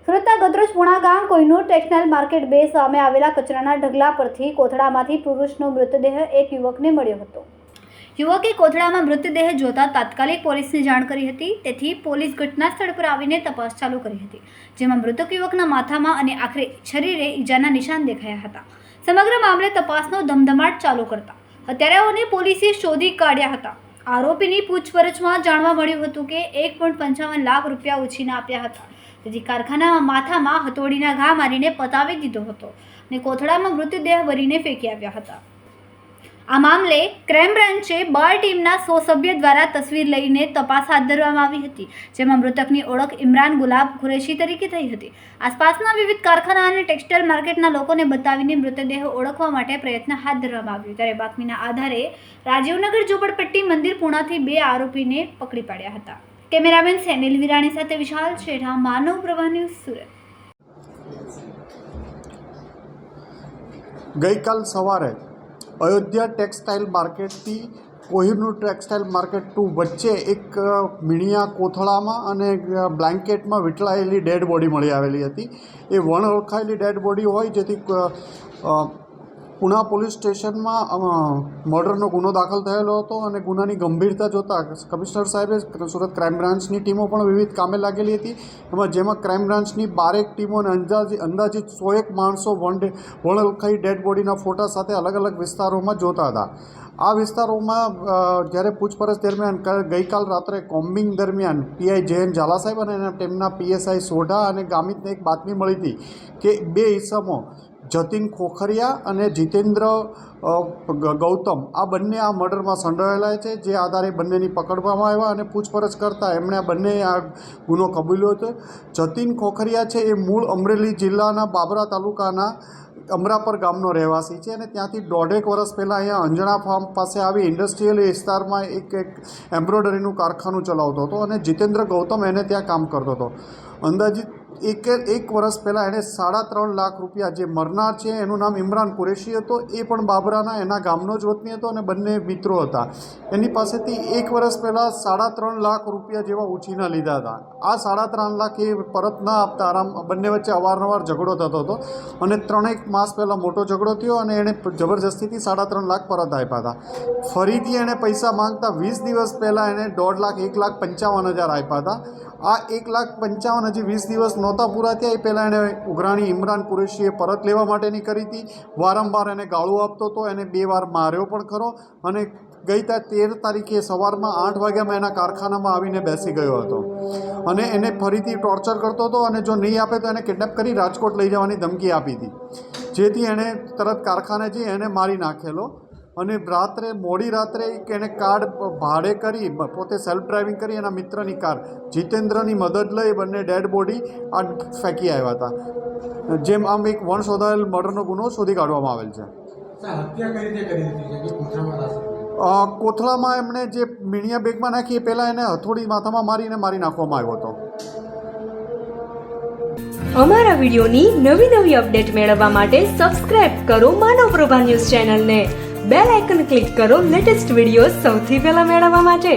સુરતના ગત્રોજ પુણા ગામ Kohinoor textile market 2 સામે આવેલા કચરાના ઢગલા પરથી કોથળામાંથી પુરુષનો મૃતદેહ એક યુવકને મળ્યો હતો। યુવકે કોથળામાં મૃતદેહ જોતા તાત્કાલિક પોલીસને જાણ કરી હતી। તેથી પોલીસ ઘટના સ્થળ પર આવીને તપાસ ચાલુ કરી હતી, જેમાં મૃતક યુવકના માથામાં અને આખરે શરીરે ઈજાના નિશાન દેખાયા હતા। સમગ્ર મામલે તપાસનો ધમધમાટ ચાલુ કરતા હત્યારાઓને પોલીસે શોધી કાઢ્યા હતા। આરોપીની પૂછપરછમાં જાણવા મળ્યું હતું કે 1.55 લાખ રૂપિયા ઉછીના આપ્યા હતા। તેથી કારખાનામાં માથામાં હથોડીના ઘા મારીને પતાવી દીધો હતો અને કોથળામાં મૃતદેહ ભરીને ફેંકી આવ્યા હતા। આ મામલે ક્રાઇમ બ્રાન્ચે બાર ટીમના 100 સભ્ય દ્વારા તસવીર લઈને તપાસ હાથ ધરવામાં આવી હતી, જેમાં મૃતકની ઓળખ ઇમરાન ગુલાબ કુરેશી તરીકે થઈ હતી। આસપાસના વિવિધ કારખાના અને ટેક્સટાઇલ માર્કેટના લોકોને બતાવીને મૃતદેહ ઓળખવા માટે પ્રયત્ન હાથ ધરવામાં આવ્યો, ત્યારે બાતમીના આધારે રાજીવનગર ઝોપડપટ્ટી મંદિર પુણાથી 2 આરોપીને પકડી પાડ્યા હતા। કેમેરામેન સેનિલ વિરાણી સાથે વિશાલ છેઠા, માનવ પ્રવાહ ન્યૂઝ, સુરત। ગઈકાલ સવારે અયોધ્યા ટેક્સટાઇલ માર્કેટથી કોહિનૂર ટેક્સટાઇલ માર્કેટ 2 વચ્ચે એક મીણિયા કોથળામાં અને બ્લેન્કેટમાં વીંટળાયેલી ડેડ બોડી મળી આવેલી હતી। એ વણઓળખાયેલી ડેડ બોડી હોય, જેથી પુણા પોલીસ સ્ટેશનમાં મર્ડરનો ગુનો દાખલ થયેલો હતો અને ગુનાની ગંભીરતા જોતાં કમિશનર સાહેબે સુરત ક્રાઇમ બ્રાન્ચની ટીમો પણ વિવિધ કામે લાગેલી હતી, જેમાં ક્રાઇમ બ્રાન્ચની 12 ટીમો અને અંદાજિત 101 માણસો વણઓળખાઈ ડેડ બોડીના ફોટા સાથે અલગ અલગ વિસ્તારોમાં જોતા હતા। આ વિસ્તારોમાં જ્યારે પૂછપરછ દરમિયાન ગઈકાલ રાત્રે કોમ્બિંગ દરમિયાન પીઆઈ જયંત ઝાલા સાહેબ અને તેમના પીએસઆઈ સોઢા અને ગામિતને એક બાતમી મળી હતી કે 2 ઈસમો જતીન ખોખરિયા અને જીતેન્દ્ર ગૌતમ આ બંને આ મર્ડરમાં સંડોવાયેલા છે, જે આધારે બંનેની પકડવામાં આવ્યા અને પૂછપરછ કરતાં એમણે આ બંને આ ગુનો કબૂલ્યો હતો। જતીન ખોખરિયા છે એ મૂળ અમરેલી જિલ્લાના બાબરા તાલુકાના અમરાપર ગામનો રહેવાસી છે અને ત્યાંથી 1.5 વર્ષ પહેલાં અહીંયા અંજણા ફાર્મ પાસે આવી ઇન્ડસ્ટ્રીયલ વિસ્તારમાં એક એમ્બ્રોઇડરીનું કારખાનું ચલાવતો હતો અને જીતેન્દ્ર ગૌતમ એને ત્યાં કામ કરતો હતો। અંદાજિત એક વર્ષ પહેલાં એણે 3.5 લાખ રૂપિયા, જે મરનાર છે એનું નામ ઇમરાન કુરેશી હતો, એ પણ બાબરાના એના ગામનો જ વતની હતો અને બંને મિત્રો હતા। એની પાસેથી 1 વર્ષ પહેલાં 3.5 લાખ રૂપિયા જેવા ઉછીના લીધા હતા। આ 3.5 લાખ એ પરત ન આપતા બંને વચ્ચે અવારનવાર ઝઘડો થતો હતો અને 3-1 માસ પહેલાં મોટો ઝઘડો થયો અને એણે જબરજસ્તીથી 3.5 લાખ પરત આપ્યા હતા। ફરીથી એણે પૈસા માંગતા 20 દિવસ પહેલાં એણે 1.5 લાખ 1,55,000 આપ્યા હતા। આ 1,55,000 હજી 20 દિવસ નહોતા પૂરા થયા એ પહેલાં એણે ઉઘરાણી ઇમરાન કુરેશીએ પરત લેવા માટેની કરી હતી। વારંવાર એને ગાળો આપતો હતો, એને 2 વાર માર્યો પણ ખરો અને ગઈ 13 તારીખે સવારમાં 8 વાગ્યામાં એના કારખાનામાં આવીને બેસી ગયો હતો અને એને ફરીથી ટોર્ચર કરતો હતો અને જો નહીં આપે તો એને કિડનેપ કરી રાજકોટ લઈ જવાની ધમકી આપી હતી, જેથી એણે તરત કારખાને જઈ એને મારી નાખેલો અને મોડી રાત્રે એણે કાર ભાડે કરી, પોતે સેલ્ફ ડ્રાઇવિંગ કરી એના મિત્રની કાર જીતેન્દ્રની મદદ લઈ બંને ડેડ બોડી આ ફેંકી આવ્યા હતા, જેમ આમ એક વણ શોધાયેલ મર્ડરનો ગુનો શોધી કાઢવામાં આવેલ છે। કોથળામાં એમણે જે મીણિયા બેગમાં નાખી એ પહેલાં એને હથોડી માથામાં મારીને મારી નાખવામાં આવ્યો હતો। અમારા વિડીયોની નવી અપડેટ મેળવવા માટે સબસ્ક્રાઇબ કરો માનવ પ્રભા ન્યૂઝ ચેનલને, બેલ આઇકન ક્લિક કરો લેટેસ્ટ વિડીયો સૌથી પહેલા મેળવવા માટે।